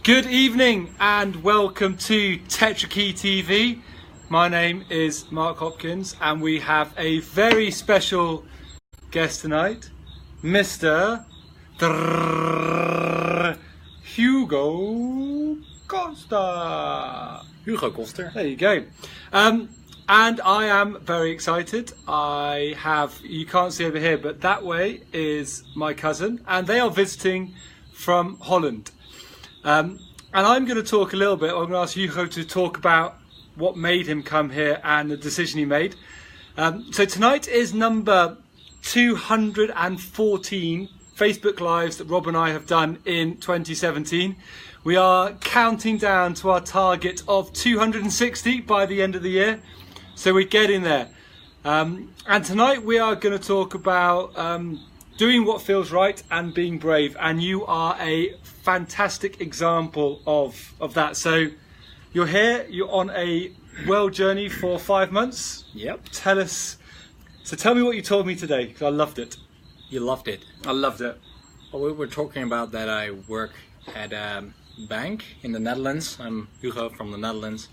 Good evening and welcome to Tetrakey TV. My name is Mark Hopkins and we have a very special guest tonight, Mr. Hugo Koster. Hugo Koster. There you go. And I am very excited. You can't see over here, but that way is my cousin and they are visiting from Holland. And I'm going to talk a little bit. I'm going to ask Hugo to talk about what made him come here and the decision he made. So tonight is number 214 Facebook Lives that Rob and I have done in 2017. We are counting down to our target of 260 by the end of the year. So we're getting there. And tonight we are going to talk about doing what feels right and being brave. And you are a fantastic example of that. So you're here, you're on a world journey for 5 months. Yep. Tell me what you told me today, because I loved it. You loved it? I loved it. Well, we were talking about that I work at a bank in the Netherlands. I'm Hugo from the Netherlands.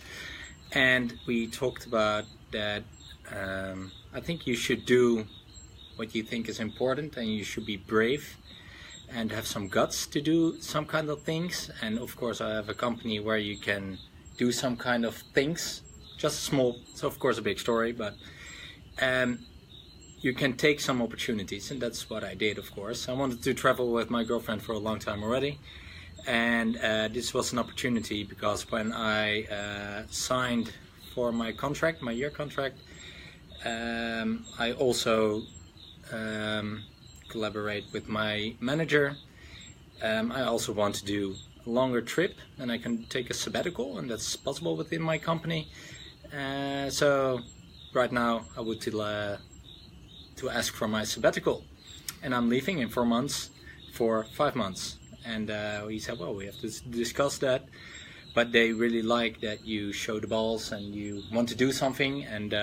And we talked about that I think you should do what you think is important and you should be brave and have some guts to do some kind of things. And of course I have a company where you can do some kind of things, just small, so of course a big story, but you can take some opportunities, and that's what I did. Of course I wanted to travel with my girlfriend for a long time already, and this was an opportunity because when I signed for my contract, my year contract, I also collaborate with my manager. I also want to do a longer trip and I can take a sabbatical, and that's possible within my company. So right now I would to ask for my sabbatical, and I'm leaving in 4 months for 5 months. And he said, well, we have to discuss that, but they really like that you show the balls and you want to do something, and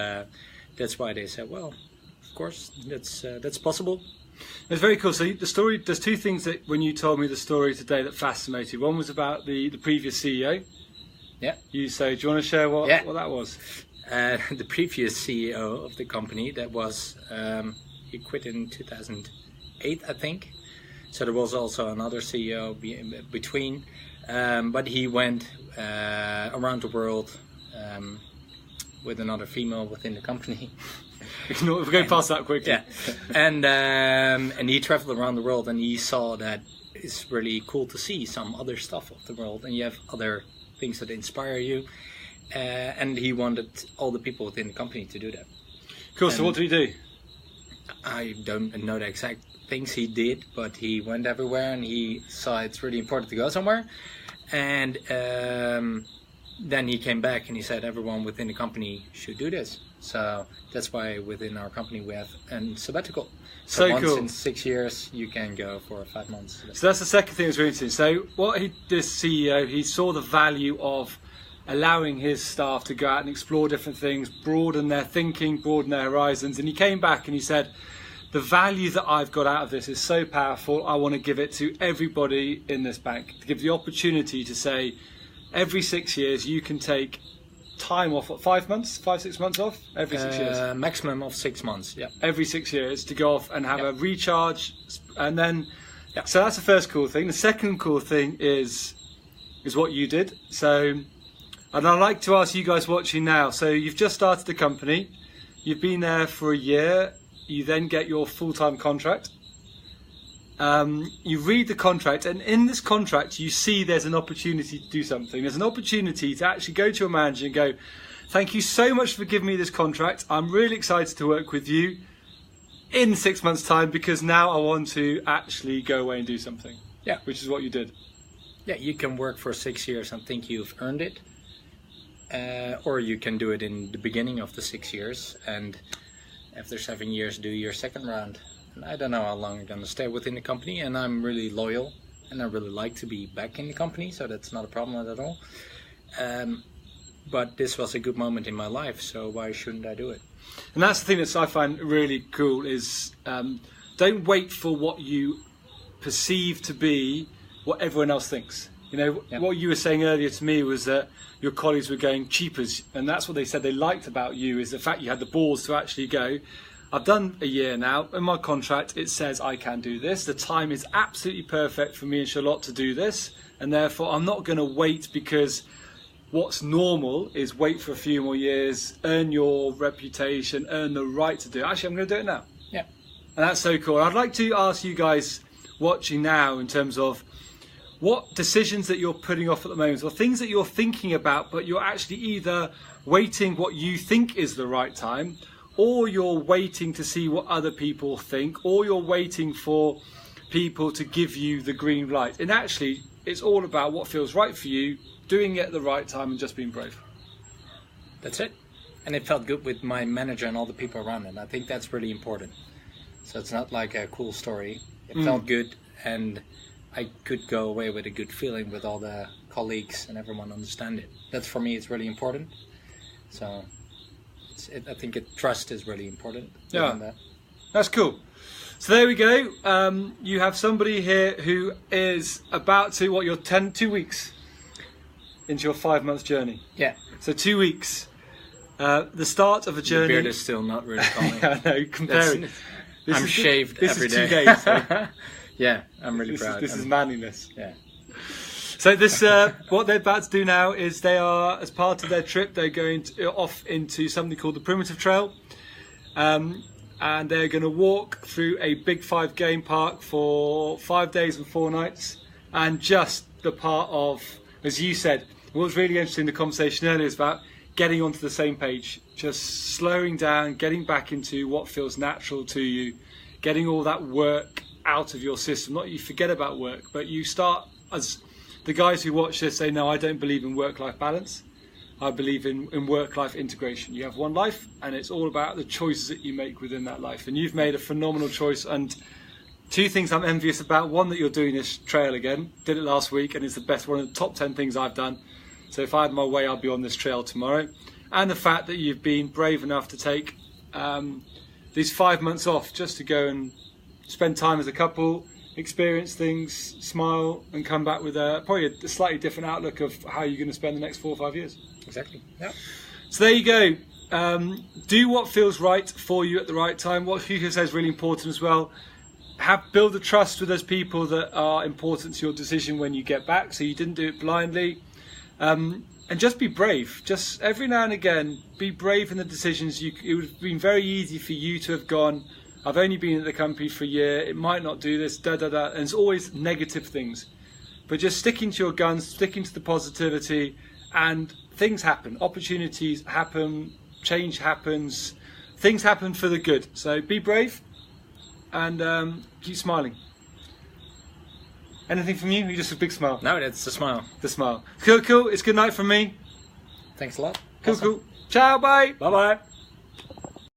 that's why they said, well, of course, that's possible. It's very cool. So the story, there's two things that when you told me the story today that fascinated. One was about the previous CEO. Yeah. Do you want to share what that was? The previous CEO of the company, that was, he quit in 2008, I think. So there was also another CEO between, but he went around the world with another female within the company. We're going past that quickly. Yeah, and he traveled around the world, and he saw that it's really cool to see some other stuff of the world, and you have other things that inspire you. And he wanted all the people within the company to do that. Cool. So what did he do? I don't know the exact things he did, but he went everywhere and he saw it's really important to go somewhere. And then he came back and he said everyone within the company should do this. So that's why within our company we have a sabbatical. So once cool. in 6 years you can go for 5 months. So that's the second thing that's really interesting. So this CEO, he saw the value of allowing his staff to go out and explore different things, broaden their thinking, broaden their horizons. And he came back and he said, the value that I've got out of this is so powerful, I want to give it to everybody in this bank. To give the opportunity to say, every 6 years you can take time off, 5 months, 6 months off? Every 6 years? Maximum of 6 months, yeah. Every 6 years to go off and have a recharge. And then, so that's the first cool thing. The second cool thing is what you did. So, and I'd like to ask you guys watching now, so you've just started the company, you've been there for a year, you then get your full-time contract. You read the contract, and in this contract you see there's an opportunity to do something. There's an opportunity to actually go to a manager and go, thank you so much for giving me this contract. I'm really excited to work with you in 6 months' time because now I want to actually go away and do something. Yeah. Which is what you did. Yeah, you can work for 6 years and think you've earned it. Or you can do it in the beginning of the 6 years, and after 7 years do your second round. And I don't know how long I'm going to stay within the company, and I'm really loyal and I really like to be back in the company, so that's not a problem at all. But this was a good moment in my life, so why shouldn't I do it? And that's the thing that I find really cool is don't wait for what you perceive to be what everyone else thinks. You know, what you were saying earlier to me was that your colleagues were going cheapers, and that's what they said they liked about you, is the fact you had the balls to actually go, I've done a year now, in my contract it says I can do this, the time is absolutely perfect for me and Charlotte to do this, and therefore I'm not going to wait, because what's normal is wait for a few more years, earn your reputation, earn the right to do it. Actually, I'm going to do it now. Yeah. And that's so cool. I'd like to ask you guys watching now, in terms of what decisions that you're putting off at the moment, or things that you're thinking about but you're actually either waiting what you think is the right time, or you're waiting to see what other people think, or you're waiting for people to give you the green light. And actually it's all about what feels right for you, doing it at the right time, and just being brave. That's it. And it felt good with my manager and all the people around him. I think that's really important. So it's not like a cool story. It felt good, and I could go away with a good feeling with all the colleagues and everyone understand it. That's, for me, it's really important. So I think trust is really important. Yeah, that's cool. So there we go. You have somebody here who is about to, you're 2 weeks into your 5 month journey. Yeah. So 2 weeks. The start of a journey. The beard is still not really coming. I know, comparing. I'm shaved every day. This is 2 days. So. Yeah, I'm really proud. This is manliness. Yeah. So this, what they're about to do now is they are, as part of their trip, they're going off into something called the Primitive Trail. And they're going to walk through a Big 5 game park for 5 days and 4 nights. And just the part of, as you said, what was really interesting in the conversation earlier is about getting onto the same page, just slowing down, getting back into what feels natural to you, getting all that work out of your system. Not that you forget about work, but you start, as the guys who watch this say, no, I don't believe in work-life balance. I believe in work-life integration. You have one life, and it's all about the choices that you make within that life. And you've made a phenomenal choice. And 2 things I'm envious about. One, that you're doing this trail again. Did it last week, and it's the best, one of the top 10 things I've done. So if I had my way, I'll be on this trail tomorrow. And the fact that you've been brave enough to take these 5 months off just to go and spend time as a couple, experience things, smile, and come back with probably a slightly different outlook of how you're going to spend the next 4 or 5 years. Exactly. Yeah. So there you go. Do what feels right for you at the right time. What Hugo says is really important as well. Build a trust with those people that are important to your decision when you get back, so you didn't do it blindly. And just be brave. Just every now and again, be brave in the decisions. It would have been very easy for you to have gone, I've only been at the company for a year, it might not do this, and it's always negative things. But just sticking to your guns, sticking to the positivity, and things happen. Opportunities happen, change happens, things happen for the good. So be brave and keep smiling. Anything from you? Or just a big smile? No, that's the smile. The smile. Cool. It's good night from me. Thanks a lot. Cool. Ciao, bye. Bye-bye.